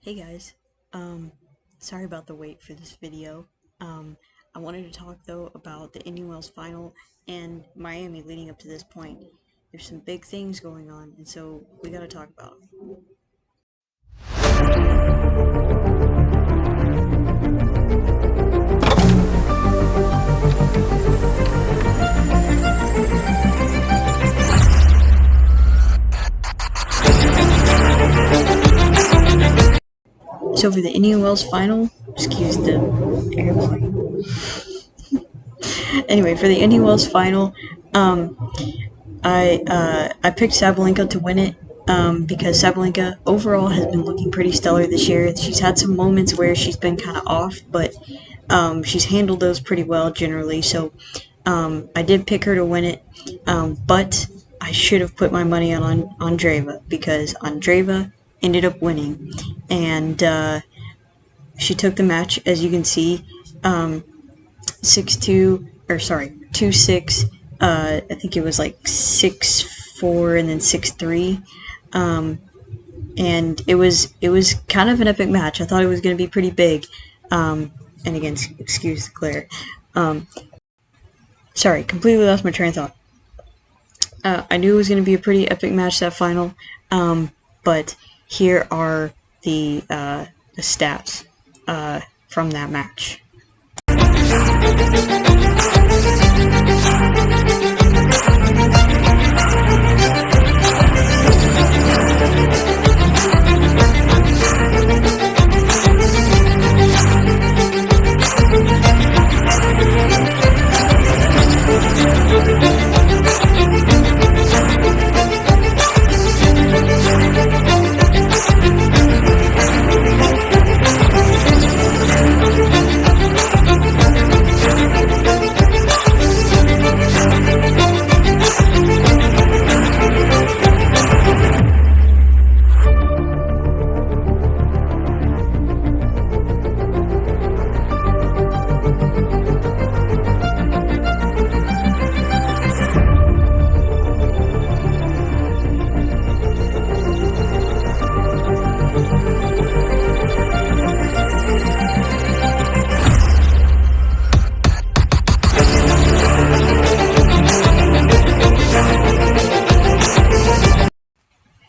Hey guys, sorry about the wait for this video. I wanted to talk though about the Indian Wells final and Miami leading up to this point. There's some big things going on, and so we gotta talk about them. So for the Indian Wells final, excuse the airplane. Anyway, for the Indian Wells final, I picked Sabalenka to win it because Sabalenka overall has been looking pretty stellar this year. She's had some moments where she's been kind of off, but she's handled those pretty well generally. So I did pick her to win it, but I should have put my money on Andreeva because Andreeva ended up winning, and she took the match, as you can see, 6-2, or sorry, 2-6. I think it was like 6-4 and then 6-3. And it was kind of an epic match. I thought it was going to be pretty big. And again, excuse the glare. Sorry, completely lost my train of thought. I knew it was going to be a pretty epic match, that final. But here are the stats from that match.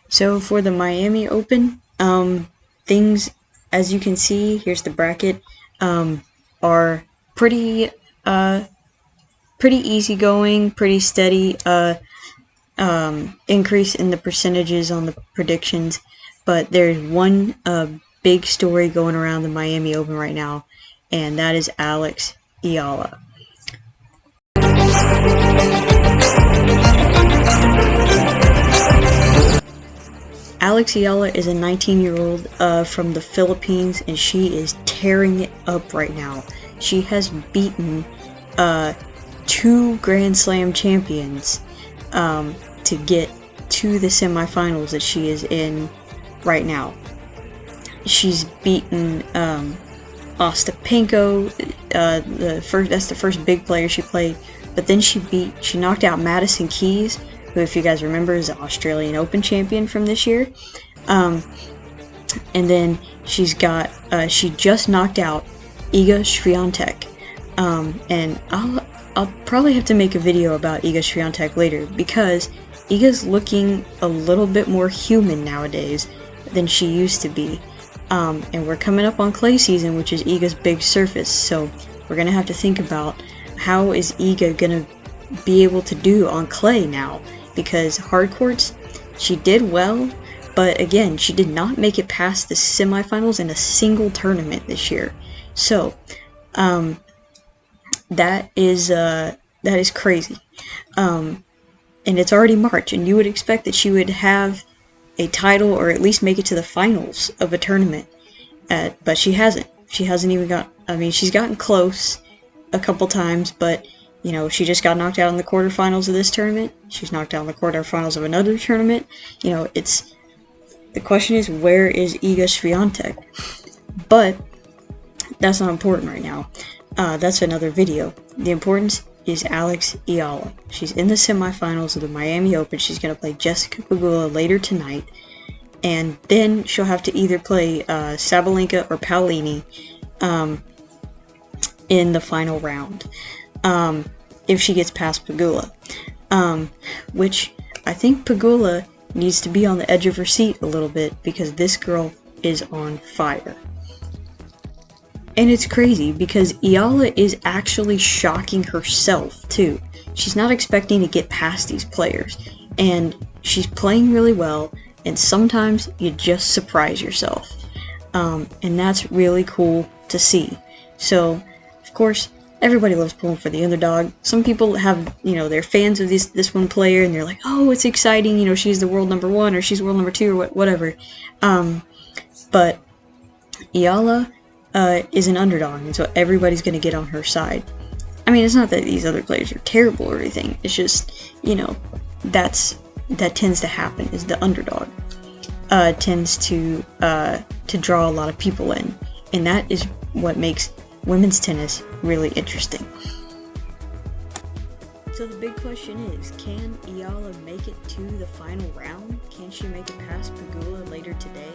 So for the Miami Open, things, as you can see, here's the bracket, are pretty easygoing, pretty steady, increase in the percentages on the predictions, but there's one big story going around the Miami Open right now, and that is Alex Eala. Alex Eala is a 19-year-old from the Philippines, and she is tearing it up right now. She has beaten 2 Grand Slam champions to get to the semifinals that she is in right now. She's beaten Ostapenko, that's the first big player she played, but then she knocked out Madison Keys, who, if you guys remember, is the Australian Open champion from this year. And then she just knocked out Iga Swiatek. And I'll probably have to make a video about Iga Swiatek later, because Iga's looking a little bit more human nowadays than she used to be. And we're coming up on clay season, which is Iga's big surface, so we're going to have to think about how is Iga going to be able to do on clay now, because hard courts, she did well, but again, she did not make it past the semifinals in a single tournament this year. So that is crazy, and it's already March, and you would expect that she would have a title or at least make it to the finals of a tournament, but she hasn't even got, she's gotten close a couple times, but you know, she just got knocked out in the quarterfinals of this tournament. She's knocked out in the quarterfinals of another tournament. You know, the question is, where is Iga Swiatek? But that's not important right now. That's another video. The importance is Alex Eala. She's in the semifinals of the Miami Open. She's going to play Jessica Pegula later tonight. and then she'll have to either play Sabalenka or Paolini in the final round, if she gets past Pegula, which I think Pegula needs to be on the edge of her seat a little bit, because this girl is on fire. And it's crazy because Eala is actually shocking herself too. She's not expecting to get past these players, and she's playing really well, and sometimes you just surprise yourself. And that's really cool to see. So, of course, everybody loves pulling for the underdog. Some people have, they're fans of this one player, and they're like, oh, it's exciting, she's the world number 1, or she's world number 2, or whatever. But Eala is an underdog, and so everybody's going to get on her side. I mean, it's not that these other players are terrible or anything. It's just, that tends to happen, is the underdog tends to draw a lot of people in, and that is what makes women's tennis really interesting. So the big question is, can Eala make it to the final round? Can she make it past Pegula later today?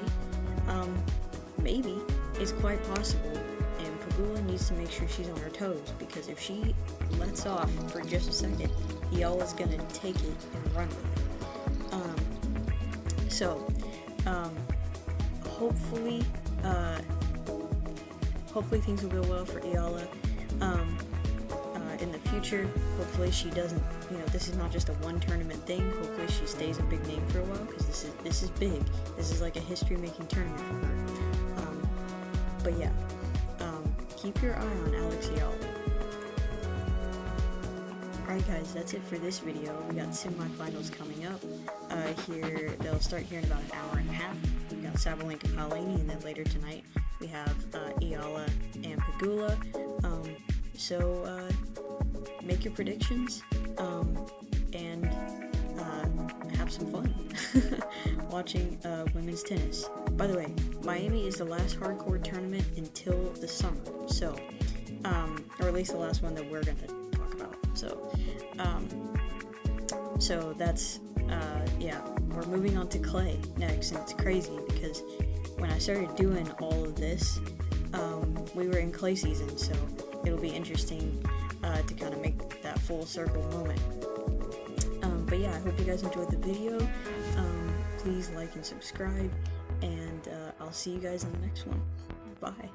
Maybe. It's quite possible, and Pegula needs to make sure she's on her toes, because if she lets off for just a second, Eala's gonna take it and run with it. Hopefully things will go well for Eala in the future. Hopefully she doesn't, this is not just a one tournament thing. Hopefully she stays a big name for a while, because this is big. This is like a history-making tournament for her. But yeah, keep your eye on Alex Eala. Alright guys, that's it for this video. We got semifinals coming up. Here, they'll start here in about an hour and a half. We got Sabalenka Paolini, and then later tonight we have Eala and Pegula. So make your predictions and have some fun watching women's tennis. By the way, Miami is the last hardcore tournament until the summer, so or at least the last one that we're gonna talk about. So that's yeah, we're moving on to clay next, and it's crazy because when I started doing all of this, we were in clay season, so it'll be interesting to kind of make that full circle moment. But yeah, I hope you guys enjoyed the video. Please like and subscribe, and I'll see you guys in the next one. Bye.